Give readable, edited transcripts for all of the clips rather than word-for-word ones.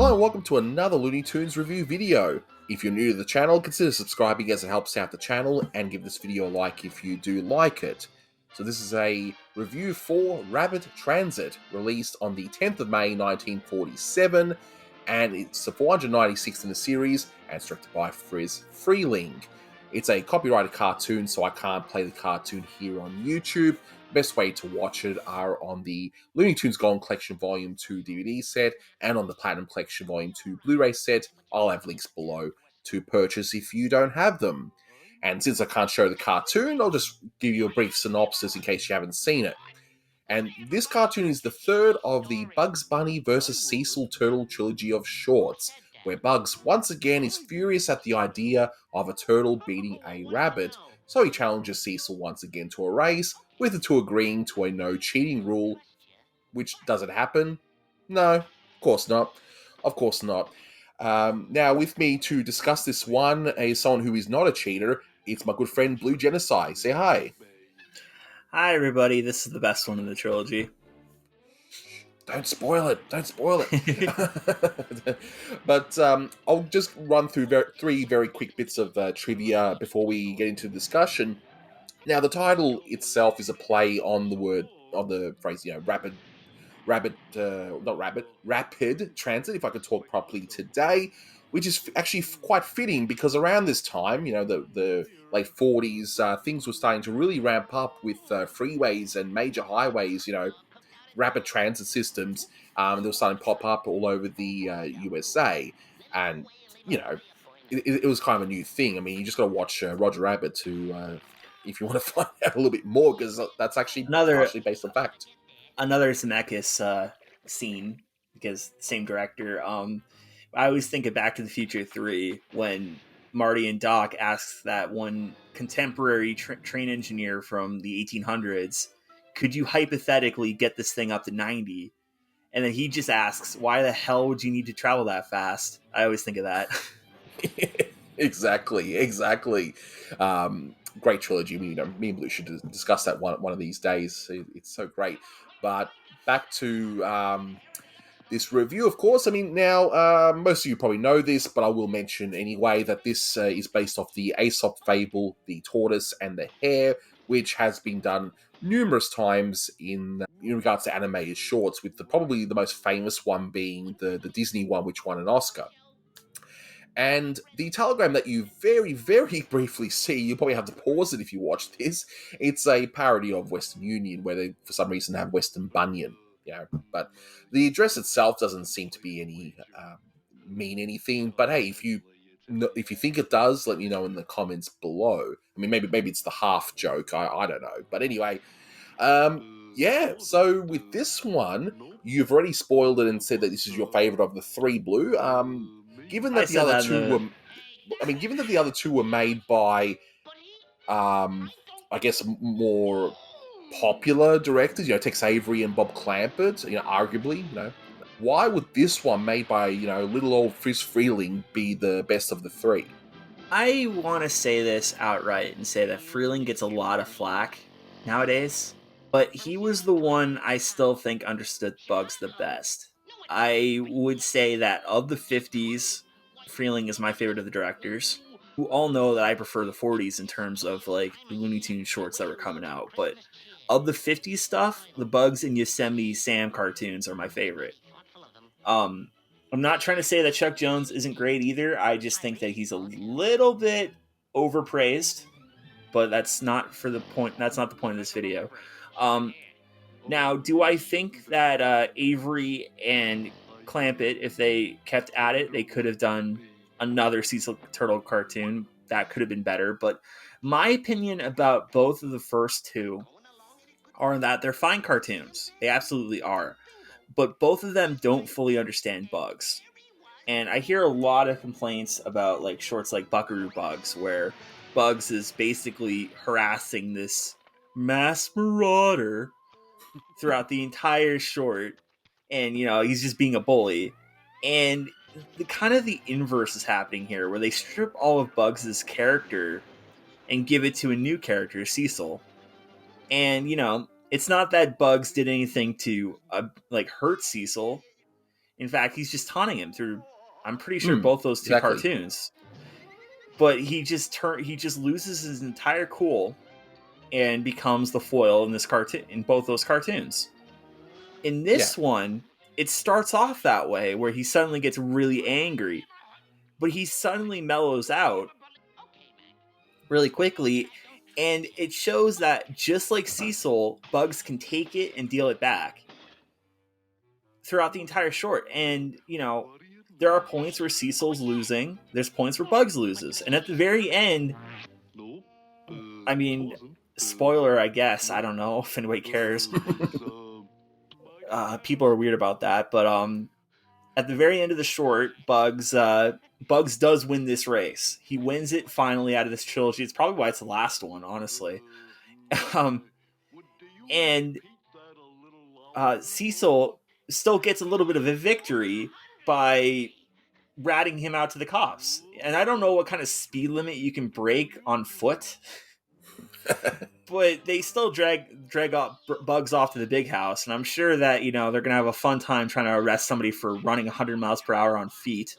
Hello and welcome to another Looney Tunes review video. If you're new to the channel, consider subscribing as it helps out the channel, and give this video a like if you do like it. So this is a review for Rabbit Transit, released on the 10th of May 1947, and it's the 496th in the series, and it's directed by Friz Freleng. It's a copyrighted cartoon, so I can't play the cartoon here on YouTube. Best way to watch it are on the Looney Tunes Gold Collection Volume 2 DVD set and on the Platinum Collection Volume 2 Blu-ray set. I'll have links below to purchase if you don't have them. And since I can't show the cartoon, I'll just give you a brief synopsis in case you haven't seen it. And this cartoon is the third of the Bugs Bunny vs. Cecil Turtle trilogy of shorts, where Bugs once again is furious at the idea of a turtle beating a rabbit, so he challenges Cecil once again to a race, with the two agreeing to a no cheating rule. Which, does it happen? No, of course not. Of course not. Now, with me to discuss this one is someone who is not a cheater. It's my good friend Blue Genocide. Say hi. Hi, everybody. This is the best one in the trilogy. Don't spoil it. Don't spoil it. But I'll just run through three very quick bits of trivia before we get into the discussion. Now, the title itself is a play on the phrase, rapid transit, if I could talk properly today, which is actually quite fitting because around this time, the late 40s, things were starting to really ramp up with freeways and major highways, rapid transit systems. They were starting to pop up all over the USA, and it was kind of a new thing. I mean, you just got to watch Roger Rabbit to if you want to find out a little bit more, because that's actually partially based on fact. Another Zemeckis scene, because same director. I always think of Back to the Future 3 when Marty and Doc asks that one contemporary train engineer from the 1800s, could you hypothetically get this thing up to 90? And then he just asks, why the hell would you need to travel that fast? I always think of that. Exactly. Great trilogy. Me and Blue should discuss that one of these days. It's so great. But back to this review, of course. I mean, now, most of you probably know this, but I will mention anyway that this is based off the Aesop fable, The Tortoise and the Hare, which has been done numerous times in regards to animated shorts, with probably the most famous one being the Disney one, which won an Oscar. And the telegram that you very, very briefly see, you probably have to pause it if you watch this. It's a parody of Western Union, where they, for some reason, have Western Bunyan. But the address itself doesn't seem to be any mean anything. But hey, if you think it does, let me know in the comments below. I mean, maybe it's the half joke. I don't know. But anyway, So with this one, you've already spoiled it and said that this is your favorite of the three, Blue. Given that the other two were made by, I guess, more popular directors, Tex Avery and Bob Clampett, arguably, why would this one made by, little old Friz Freleng be the best of the three? I want to say this outright and say that Freleng gets a lot of flack nowadays, but he was the one I still think understood Bugs the best. I would say that of the 50s, Freleng is my favorite of the directors. Who all know that I prefer the 40s in terms of like the Looney Tunes shorts that were coming out, but of the 50s stuff, the Bugs and Yosemite Sam cartoons are my favorite. I'm not trying to say that Chuck Jones isn't great either. I just think that he's a little bit overpraised, but that's not the point of this video. Now, do I think that Avery and Clampett, if they kept at it, they could have done another Cecil Turtle cartoon that could have been better? But my opinion about both of the first two are that they're fine cartoons. They absolutely are. But both of them don't fully understand Bugs. And I hear a lot of complaints about like shorts like Buckaroo Bugs, where Bugs is basically harassing this mass marauder throughout the entire short, and he's just being a bully. And the inverse is happening here, where they strip all of Bugs' character and give it to a new character, Cecil. And it's not that Bugs did anything to hurt Cecil. In fact, he's just taunting him through, I'm pretty sure, Mm, both those two exactly. cartoons. But he just loses his entire cool and becomes the foil in this cartoon, in both those cartoons. In Yeah. this one, it starts off that way where he suddenly gets really angry, but he suddenly mellows out really quickly, and it shows that just like Cecil, Bugs can take it and deal it back throughout the entire short. And there are points where Cecil's losing, there's points where Bugs loses, and at the very end, I mean, spoiler, I guess, I don't know if anybody cares. People are weird about that, but at the very end of the short, Bugs does win this race. He wins it finally out of this trilogy. It's probably why it's the last one, honestly. um, and Cecil still gets a little bit of a victory by ratting him out to the cops. And I don't know what kind of speed limit you can break on foot, but they still drag Bugs off to the big house. And I'm sure that they're gonna have a fun time trying to arrest somebody for running 100 miles per hour on feet.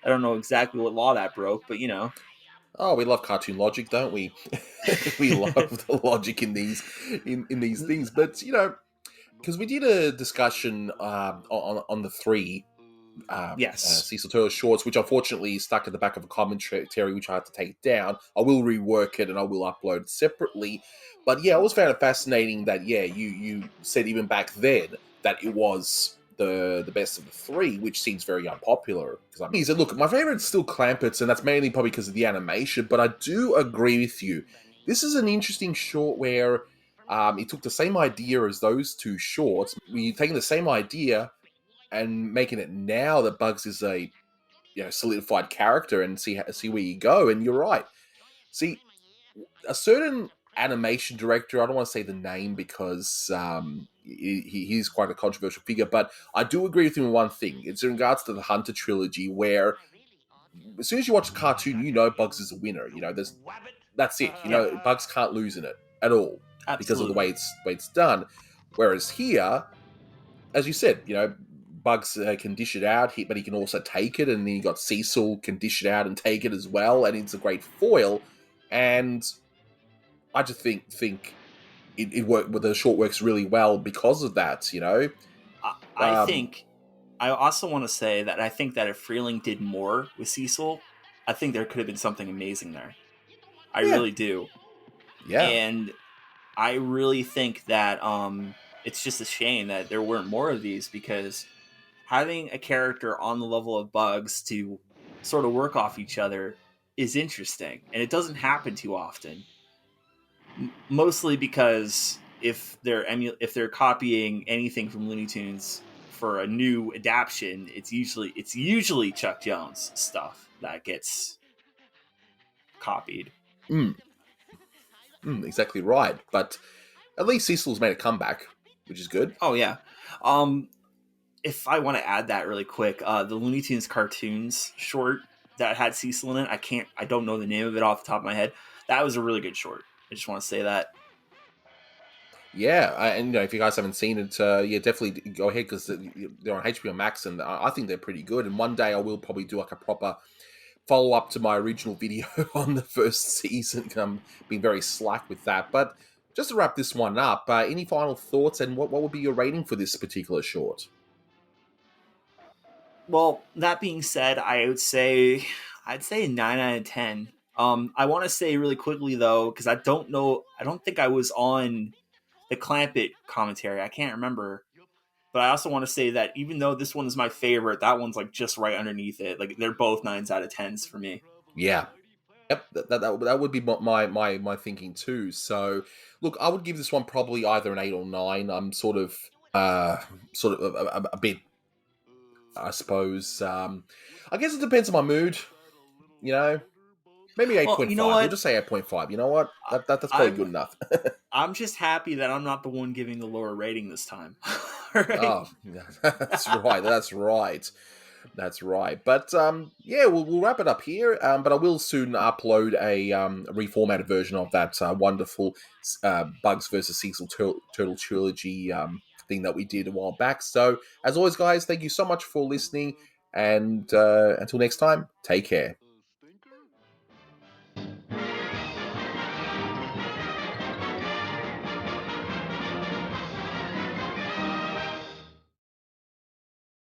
I don't know exactly what law that broke, but Oh, we love cartoon logic, don't we? We love the logic in these things. But because we did a discussion on the three Yes. Cecil Turtle shorts, which unfortunately is stuck at the back of a commentary, which I had to take down. I will rework it and I will upload it separately. But yeah, I always found it fascinating that you said even back then that it was the best of the three, which seems very unpopular. Because I said, look, my favorite's still Clampets, and that's mainly probably because of the animation. But I do agree with you. This is an interesting short where it took the same idea as those two shorts. We're taking the same idea and making it now that Bugs is a solidified character and see where you go. And you're right. See, a certain animation director, I don't want to say the name because he's quite a controversial figure, but I do agree with him on one thing. It's in regards to the Hunter trilogy, where as soon as you watch the cartoon, Bugs is a winner. That's it. Yep. Bugs can't lose in it at all because of the Absolutely. way it's done. Whereas here, as you said, Bugs can dish it out, but he can also take it, and then you got Cecil can dish it out and take it as well, and it's a great foil. And I just think it worked. With the short works really well because of that. I think I also want to say that I think that if Freleing did more with Cecil, I think there could have been something amazing there. I Yeah, really do. yeah, And I really think that it's just a shame that there weren't more of these, because having a character on the level of Bugs to sort of work off each other is interesting, and it doesn't happen too often. Mostly because if they're copying anything from Looney Tunes for a new adaptation, it's usually Chuck Jones stuff that gets copied. mm, exactly right. But at least Cecil's made a comeback, which is good. Oh yeah. Um, if I want to add that really quick, the Looney Tunes cartoons short that had Cecil in it, I don't know the name of it off the top of my head. That was a really good short. I just want to say that. Yeah, and if you guys haven't seen it, yeah, definitely go ahead because they're on HBO Max, and I think they're pretty good. And one day I will probably do like a proper follow up to my original video on the first season. I'm being very slack with that. But just to wrap this one up, any final thoughts, and what would be your rating for this particular short? Well, that being said, I'd say a 9 out of 10. I want to say really quickly though, because I don't know, I don't think I was on the Clampett commentary. I can't remember, but I also want to say that even though this one is my favorite, that one's like just right underneath it. Like they're both 9s out of 10s for me. Yeah. Yep, that would be my thinking too. So, look, I would give this one probably either an 8 or 9. I'm sort of a bit, I suppose. I guess it depends on my mood. You know, maybe eight Well, point you know five. We'll what? just say 8.5. You know what? That's probably I'm good enough. I'm just happy that I'm not the one giving the lower rating this time. All right. Oh, that's right. That's right. That's right. But yeah, we'll wrap it up here. But I will soon upload a reformatted version of that wonderful Bugs versus Cecil Turtle trilogy thing that we did a while back. So, as always, guys, thank you so much for listening. And until next time, take care.